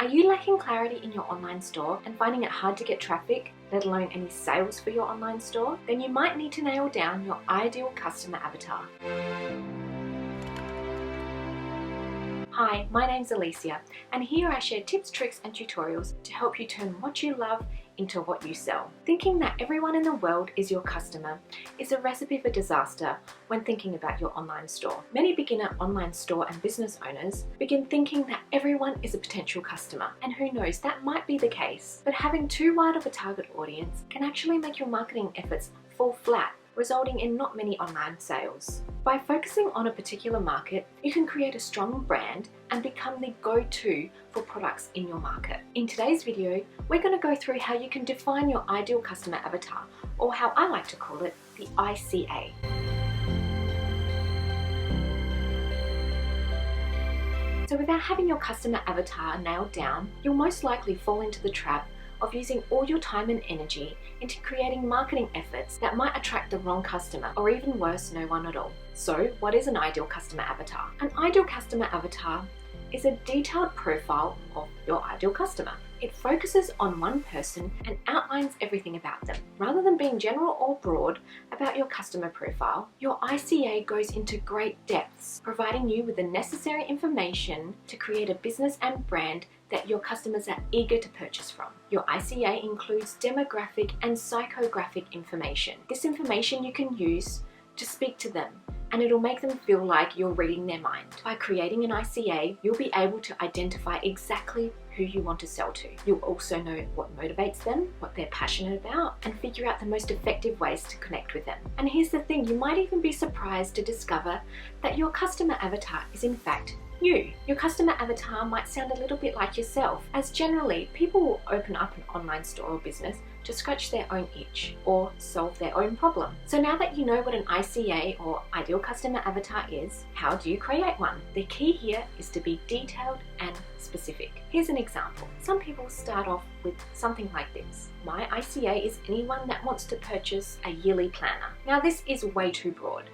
Are you lacking clarity in your online store and finding it hard to get traffic, let alone any sales for your online store? Then you might need to nail down your ideal customer avatar. Hi, my name's Alicia, and here I share tips, tricks and tutorials to help you turn what you love into what you sell. Thinking that everyone in the world is your customer is a recipe for disaster when thinking about your online store. Many beginner online store and business owners begin thinking that everyone is a potential customer, and who knows, that might be the case. But having too wide of a target audience can actually make your marketing efforts fall flat, resulting in not many online sales. By focusing on a particular market, you can create a strong brand and become the go-to for products in your market. In today's video, we're going to go through how you can define your ideal customer avatar, or how I like to call it, the I.C.A. So without having your customer avatar nailed down, you'll most likely fall into the trap of using all your time and energy into creating marketing efforts that might attract the wrong customer, or even worse, no one at all. So what is an ideal customer avatar? An ideal customer avatar is a detailed profile of your ideal customer. It focuses on one person and outlines everything about them. Rather than being general or broad about your customer profile, your I.C.A. goes into great depths, providing you with the necessary information to create a business and brand that your customers are eager to purchase from. Your I.C.A. includes demographic and psychographic information. This information you can use to speak to them, and it'll make them feel like you're reading their mind. By creating an I.C.A., you'll be able to identify exactly who you want to sell to. You'll also know what motivates them, what they're passionate about, and figure out the most effective ways to connect with them. And here's the thing, you might even be surprised to discover that your customer avatar is in fact you. Your customer avatar might sound a little bit like yourself, as generally people will open up an online store or business to scratch their own itch or solve their own problem. So now that you know what an I.C.A. or ideal customer avatar is, how do you create one? The key here is to be detailed and specific. Here's an example. Some people start off with something like this. My I.C.A. is anyone that wants to purchase a yearly planner. Now this is way too broad.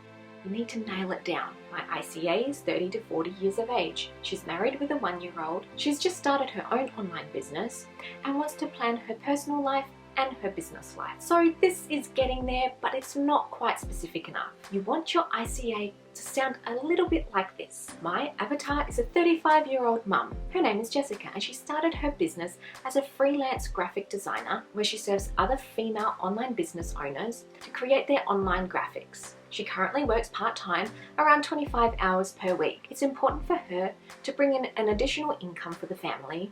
You need to nail it down. My I.C.A. is 30 to 40 years of age. She's married with a 1-year-old. She's just started her own online business and wants to plan her personal life and her business life. So this is getting there, but it's not quite specific enough. You want your I.C.A. to sound a little bit like this. My avatar is a 35-year-old mum. Her name is Jessica, and she started her business as a freelance graphic designer where she serves other female online business owners to create their online graphics. She currently works part-time, around 25 hours per week. It's important for her to bring in an additional income for the family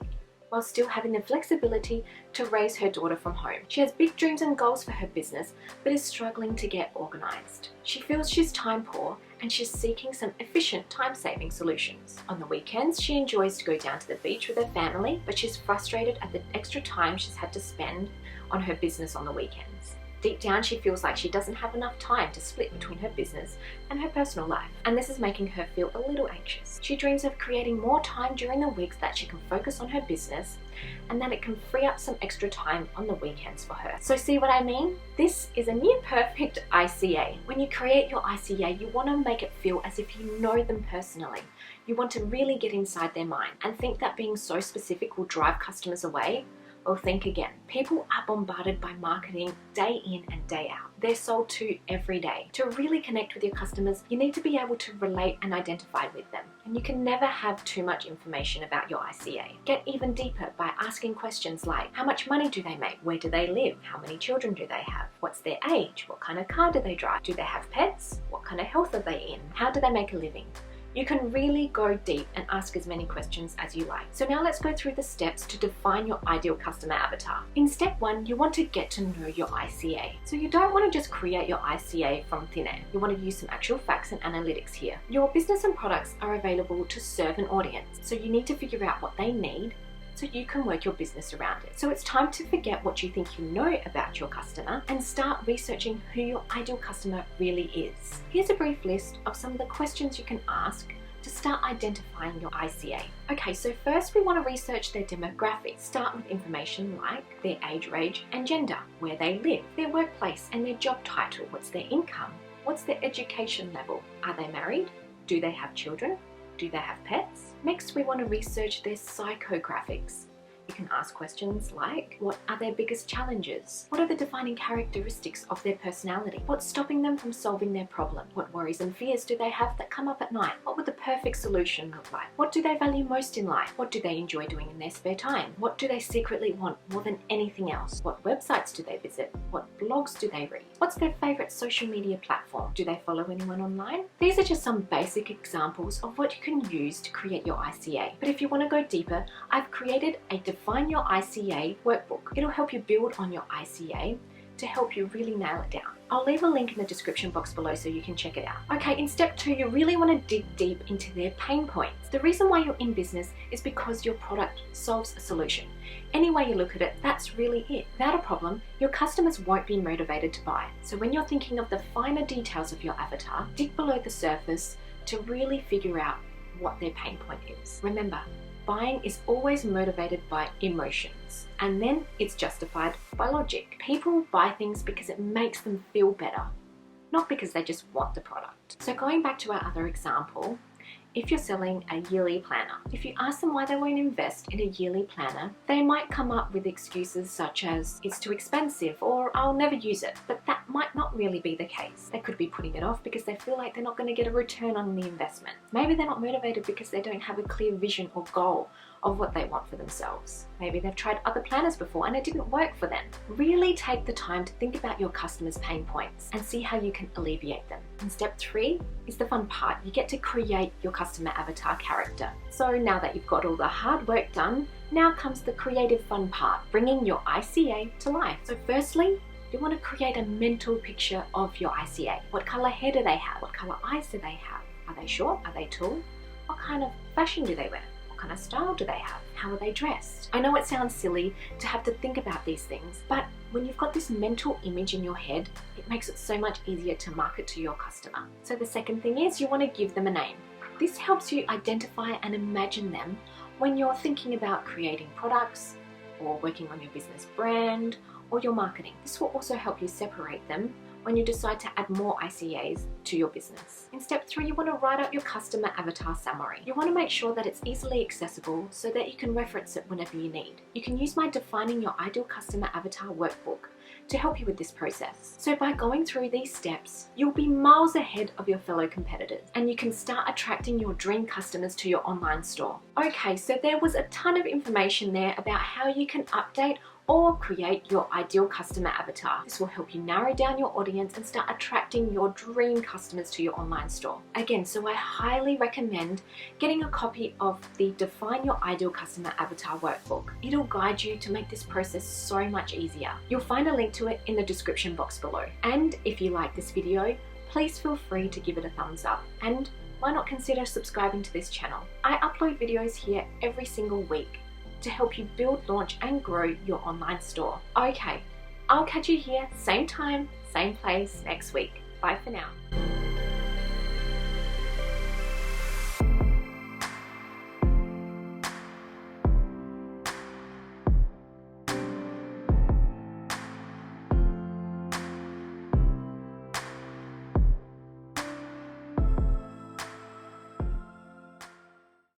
while still having the flexibility to raise her daughter from home. She has big dreams and goals for her business, but is struggling to get organized. She feels she's time poor, and she's seeking some efficient time-saving solutions. On the weekends, she enjoys to go down to the beach with her family, but she's frustrated at the extra time she's had to spend on her business on the weekends. Deep down, she feels like she doesn't have enough time to split between her business and her personal life, and this is making her feel a little anxious. She dreams of creating more time during the weeks that she can focus on her business, and that it can free up some extra time on the weekends for her. So see what I mean? This is a near perfect I.C.A. When you create your I.C.A., you want to make it feel as if you know them personally. You want to really get inside their mind, and think that being so specific will drive customers away. Well, think again. People are bombarded by marketing day in and day out. They're sold to every day. To really connect with your customers, you need to be able to relate and identify with them. And you can never have too much information about your I.C.A. Get even deeper by asking questions like, how much money do they make? Where do they live? How many children do they have? What's their age? What kind of car do they drive? Do they have pets? What kind of health are they in? How do they make a living? You can really go deep and ask as many questions as you like. So now let's go through the steps to define your ideal customer avatar. In step 1, you want to get to know your I.C.A. So you don't want to just create your I.C.A. from thin air. You want to use some actual facts and analytics here. Your business and products are available to serve an audience, so you need to figure out what they need so you can work your business around it. So it's time to forget what you think you know about your customer and start researching who your ideal customer really is. Here's a brief list of some of the questions you can ask to start identifying your I.C.A. Okay, so first we want to research their demographics. Start with information like their age, range, and gender, where they live, their workplace and their job title, what's their income, what's their education level, are they married, do they have children, Do they have pets? Next, we want to research their psychographics. You can ask questions like, what are their biggest challenges? What are the defining characteristics of their personality? What's stopping them from solving their problem? What worries and fears do they have that come up at night? What would the perfect solution look like? What do they value most in life? What do they enjoy doing in their spare time? What do they secretly want more than anything else? What websites do they visit? What blogs do they read? What's their favorite social media platform? Do they follow anyone online? These are just some basic examples of what you can use to create your I.C.A. But if you want to go deeper, I've created a Define Your I.C.A. workbook. It'll help you build on your I.C.A. to help you really nail it down. I'll leave a link in the description box below so you can check it out. Okay, in step 2, you really want to dig deep into their pain points. The reason why you're in business is because your product solves a solution. Any way you look at it, that's really it. Without a problem, your customers won't be motivated to buy. So when you're thinking of the finer details of your avatar, dig below the surface to really figure out what their pain point is. Remember, buying is always motivated by emotions, and then it's justified by logic. People buy things because it makes them feel better, not because they just want the product. So going back to our other example, if you're selling a yearly planner, if you ask them why they won't invest in a yearly planner, they might come up with excuses such as, it's too expensive, or I'll never use it. But that might not really be the case. They could be putting it off because they feel like they're not going to get a return on the investment. Maybe they're not motivated because they don't have a clear vision or goal of what they want for themselves. Maybe they've tried other planners before and it didn't work for them. Really take the time to think about your customers' pain points and see how you can alleviate them. And step 3 is the fun part. You get to create your customer avatar character. So now that you've got all the hard work done, now comes the creative fun part, bringing your I.C.A. to life. So firstly, you want to create a mental picture of your I.C.A. What color hair do they have? What color eyes do they have? Are they short? Are they tall? What kind of fashion do they wear? What kind of style do they have? How are they dressed? I know it sounds silly to have to think about these things, but when you've got this mental image in your head, it makes it so much easier to market to your customer. So the second thing is you want to give them a name. This helps you identify and imagine them when you're thinking about creating products or working on your business brand or your marketing. This will also help you separate them when you decide to add more I.C.A.s to your business. In step 3, you want to write out your customer avatar summary. You want to make sure that it's easily accessible so that you can reference it whenever you need. You can use my Defining Your Ideal Customer Avatar workbook to help you with this process. So by going through these steps, you'll be miles ahead of your fellow competitors and you can start attracting your dream customers to your online store. Okay, so there was a ton of information there about how you can update or create your ideal customer avatar. This will help you narrow down your audience and start attracting your dream customers to your online store. Again, so I highly recommend getting a copy of the Define Your Ideal Customer Avatar workbook. It'll guide you to make this process so much easier. You'll find a link to it in the description box below. And if you like this video, please feel free to give it a thumbs up. And why not consider subscribing to this channel? I upload videos here every single week to help you build, launch and grow your online store. Okay, I'll catch you here, same time, same place next week. Bye for now.